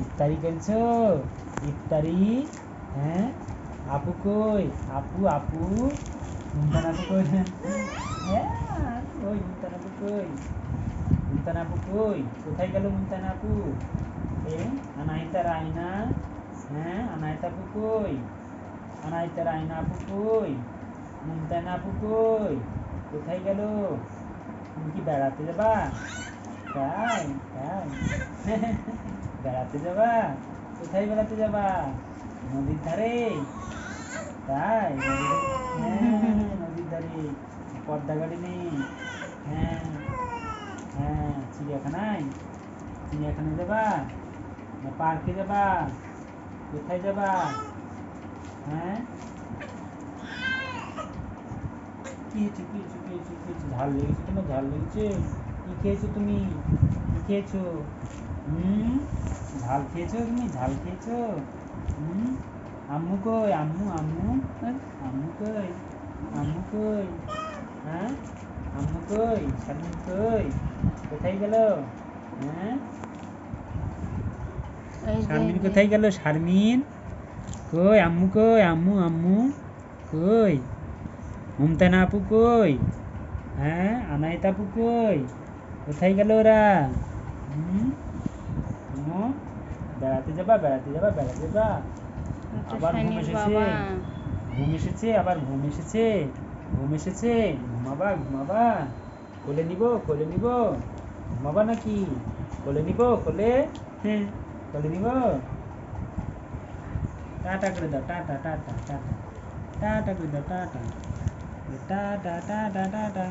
ইফতারি খেলছো? ইফতারি? হ্যাঁ, আপু কই? আপু আপু মুনতান আপু কই? হ্যাঁ, কই মুনতান আপু কই? মুনতান আপু কই? কোথায় গেল মুনতান আপু? এ আনাইতা রায়না? হ্যাঁ, আনাইতা আপু কই? আনাইতা রায়না আপু কই? মুনতান আপু কই? কোথায় গেল? তুমি কি বেড়াতে যাবা? তাই তাই বেড়াতে যাবা? কোথায় বেড়াতে যাবা? নদীর ধারে? তাই হ্যাঁ, নদীর ধারে। পদ্মা গাড়ি নেই? হ্যাঁ হ্যাঁ, চিড়িয়াখানায়? চিড়িয়াখানায় যাবা না পার্কে যাবা? কোথায় যাবা? হ্যাঁ, কি হয়েছে কি হয়েছে কি হয়েছে কি হয়েছে? ঝাল লেগেছে তোমার? ঝাল লেগেছে? কি খেয়েছো তুমি? কি খেয়েছো? হুম, ঝাল খেয়েছো তুমি? ঝাল খেয়েছো? হুম, আম্মু কই? আম্মু আম্মু আম্মু কই? আম্মু কই? হ্যাঁ, আম্মু কই? শারমিন কই? কোথায় গেল? হ্যাঁ, শারমিন কোথায় গেল? শারমিন কই? আম্মু কই? আম্মু আম্মু কই? মুমতানা আপু কই? হ্যাঁ, আনাইত আপু কই? কোথায় গেল ওরা? হুম, আম্মু বেড়াতে যাবা? বেড়াতে যাবা? বেড়াতে যাবা? আবার ঘুম এসেছে? ঘুম এসেছে? আবার ঘুম এসেছে? ঘুম এসেছে? ঘুমাবা? ঘুমাবা? কোলে নিব? কোলে নিব? ঘুমাবা নাকি? কোলে নিব? কোলে? হ্যাঁ, কোলে নিব? টাটা করে দাও, টাটা টাটা টাটা টাটা করে দাও, টাটা টাটা টাটা টাটা।